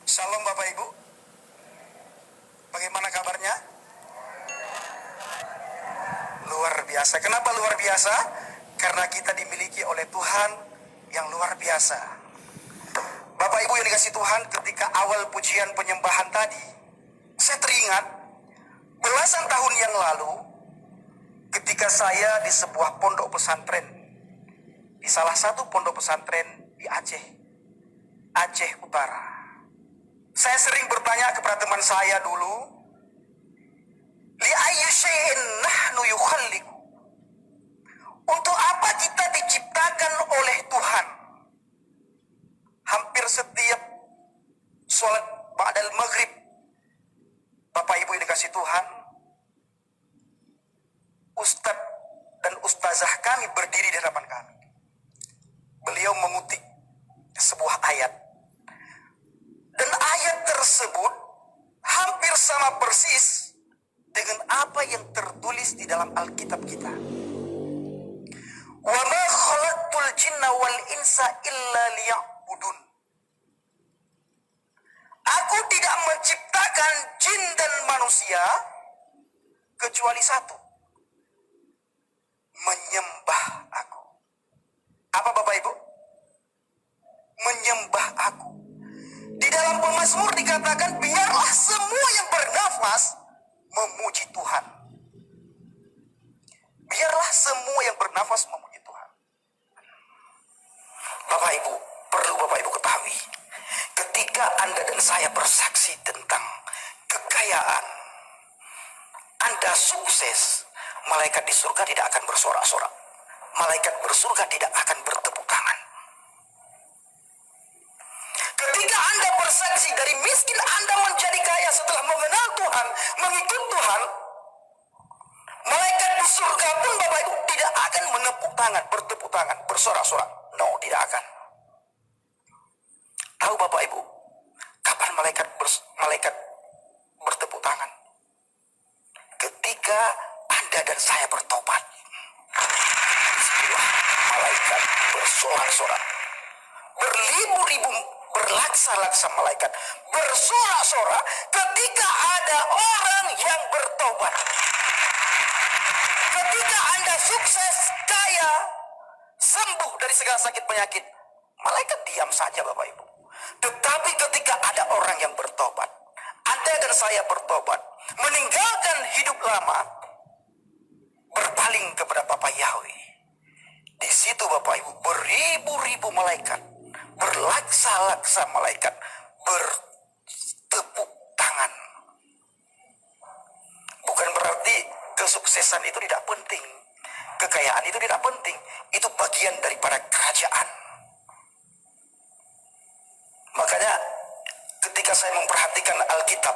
Shalom Bapak Ibu. Bagaimana kabarnya? Luar biasa. Kenapa luar biasa? Karena kita dimiliki oleh Tuhan yang luar biasa. Bapak Ibu yang dikasihi Tuhan, ketika awal pujian penyembahan tadi, saya teringat belasan tahun yang lalu ketika saya di sebuah pondok pesantren, di salah satu pondok pesantren di Aceh Utara. Saya sering bertanya kepada teman saya dulu, li ayyi syai'in nahnu yukhalliqu? Untuk apa kita diciptakan oleh Tuhan? Hampir setiap sholat ba'dal maghrib, Bapak Ibu yang dikasihi Tuhan, Ustadz dan Ustazah kami berdiri di hadapan kami. Beliau mengutip sebuah ayat. Dan ayat tersebut hampir sama persis dengan apa yang tertulis di dalam Alkitab kita. Wa ma khalaqtul jinna wal insa illa liya'budun. Aku tidak menciptakan jin dan manusia kecuali satu, menyembah aku. Apa Bapak Ibu? Menyembah aku. Di dalam pemazmur dikatakan, biarlah semua yang bernafas memuji Tuhan. Biarlah semua yang bernafas memuji Tuhan. Bapak Ibu, perlu Bapak Ibu ketahui, ketika Anda dan saya bersaksi tentang kekayaan, Anda sukses, malaikat di surga tidak akan bersorak-sorak. Malaikat bersurga tidak akan bertepuk tangan. Ketika Anda bersaksi dari miskin Anda menjadi kaya setelah mengenal Tuhan, mengikut Tuhan, malaikat di surga pun Bapak Ibu tidak akan menepuk tangan, bertepuk tangan, bersorak-sorak. No, tidak akan. Tahu Bapak Ibu, kapan malaikat bertepuk tangan? Ketika Anda dan saya bertobat. Disitulah malaikat bersorak-sorak. Berlibu-ribu, berlaksa-laksa malaikat bersorak-sorak ketika ada orang yang bertobat. Ketika Anda sukses, kaya, sembuh dari segala sakit penyakit, malaikat diam saja Bapak Ibu. Tetapi ketika ada orang yang bertobat, Anda dan saya bertobat, meninggalkan hidup lama, berpaling kepada Bapa Yahweh. Di situ Bapak Ibu, beribu-ribu malaikat, berlaksa-laksa malaikat, bertepuk tangan. Bukan berarti kesuksesan itu tidak penting, kekayaan itu tidak penting. Itu bagian daripada kerajaan. Makanya ketika saya memperhatikan Alkitab,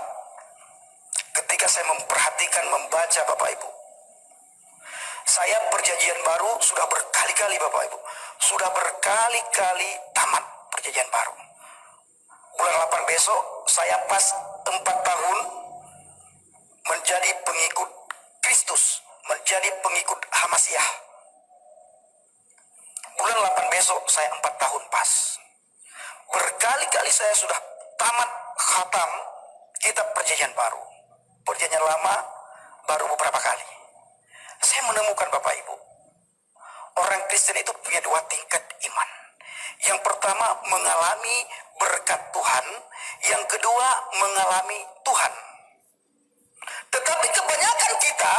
ketika saya memperhatikan membaca Bapak Ibu, saya perjanjian baru sudah berkali-kali Bapak Ibu, sudah berkali-kali tamat perjanjian baru. Bulan 8 besok saya pas 4 tahun menjadi pengikut Kristus, menjadi pengikut Hamasyah. Bulan 8 besok saya 4 tahun pas. Berkali-kali saya sudah tamat khatam kitab perjanjian baru. Perjanjian lama baru beberapa kali. Saya menemukan Bapak Ibu, orang Kristen itu punya 2 tingkat iman. Yang pertama mengalami berkat Tuhan, yang kedua mengalami Tuhan. Tetapi kebanyakan kita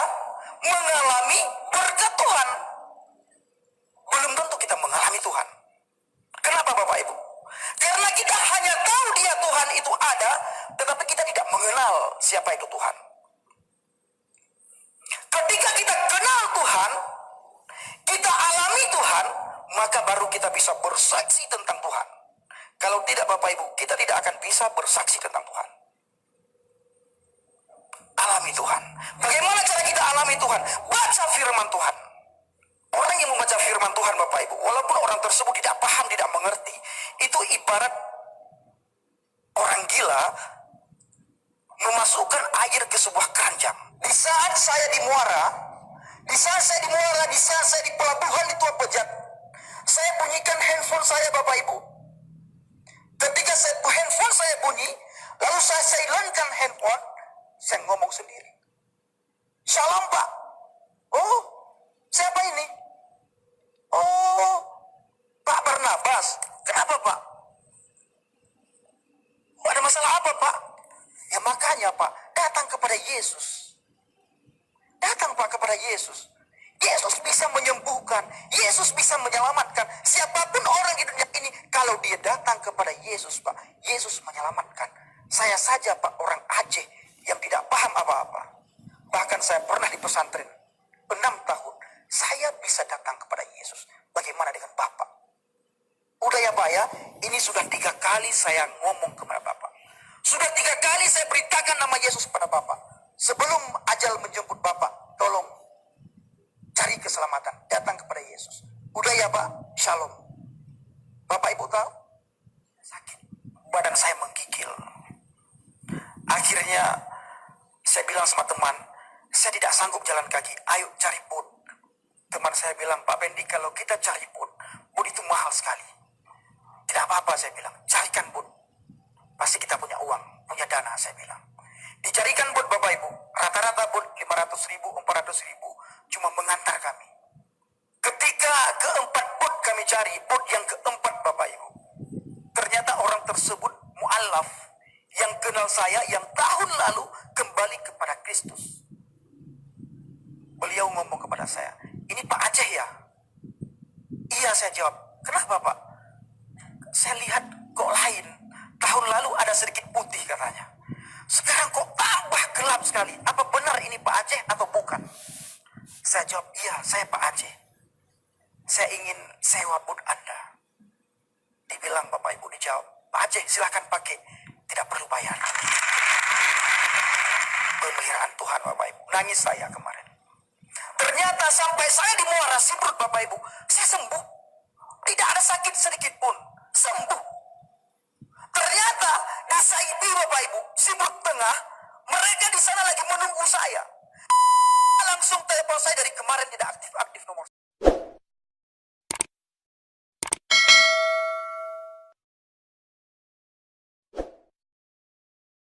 mengalami berkat Tuhan, belum tentu kita mengalami Tuhan. Kenapa Bapak Ibu? Karena kita hanya tahu dia Tuhan itu ada, tetapi kita tidak mengenal siapa itu Tuhan. Ketika kita kenal Tuhan, kita alami Tuhan, maka baru kita bisa bersaksi tentang Tuhan. Kalau tidak Bapak Ibu, kita tidak akan bisa bersaksi tentang Tuhan. Alami Tuhan. Bagaimana cara kita alami Tuhan? Baca firman Tuhan. Orang yang membaca firman Tuhan Bapak Ibu, walaupun orang tersebut tidak paham, tidak mengerti, itu ibarat orang gila memasukkan air ke sebuah keranjang. Di saat saya di Muara, di saat saya di pelabuhan di Tua Pejat, saya bunyikan handphone saya Bapak Ibu. Ketika handphone saya bunyi, lalu saya silentkan handphone, saya ngomong sendiri. Shalom Pak. Oh, siapa ini? Oh, Pak Barnabas. Kenapa Pak? Oh, ada masalah apa Pak? Ya makanya Pak, datang kepada Yesus. Datang Pak kepada Yesus. Yesus bisa menyembuhkan. Yesus bisa menyelamatkan. Siapapun orang di dunia ini, kalau dia datang kepada Yesus Pak, Yesus menyelamatkan. Saya saja Pak, orang Aceh yang tidak paham apa-apa. Bahkan saya pernah di pesantren 6 tahun. Saya bisa datang kepada Yesus. Bagaimana dengan Bapak? Udah ya Pak ya, ini sudah 3 kali saya ngomong kepada Bapak. Sudah 3 kali saya beritakan nama Yesus kepada Bapak. Sebelum ajal menjemput Bapak, tolong cari keselamatan, datang kepada Yesus. Udah ya Pak, shalom. Bapak Ibu tahu? Sakit. Badan saya menggigil. Akhirnya saya bilang sama teman, saya tidak sanggup jalan kaki, ayo cari boot. Teman saya bilang, Pak Pendi, kalau kita cari boot itu mahal sekali. Tidak apa-apa, saya bilang, carikan boot. Pasti kita punya uang, punya dana, saya bilang. Dicarikan boot Bapak Ibu, rata-rata boot 500.000, 400.000, cuma mengantar kami. Ketika keempat boot kami cari, boot yang keempat Bapak Ibu, ternyata orang tersebut mu'alaf, yang kenal saya, yang tahun lalu kembali kepada Kristus. Beliau ngomong kepada saya, ini Pak Aceh ya? Iya, saya jawab. Kenapa Pak? Saya lihat kok lain. Tahun lalu ada sedikit putih katanya. Sekarang kok tambah gelap sekali. Apa benar ini Pak Aceh atau bukan? Saya jawab, iya saya Pak Aceh. Saya ingin sewa boot Anda. Dibilang Bapak Ibu, dijawab, Pak Aceh silahkan pakai. Tidak perlu bayar. Pemeliharaan Tuhan Bapak Ibu. Nangis saya kemarin. Ternyata sampai saya di Muara Sibrut Bapak Ibu, saya sembuh. Tidak ada sakit sedikit pun. Sembuh. Ternyata di Saidi Bapak Ibu, Sibrut Tengah, mereka di sana lagi menunggu saya. Langsung telepon saya dari kemarin tidak aktif.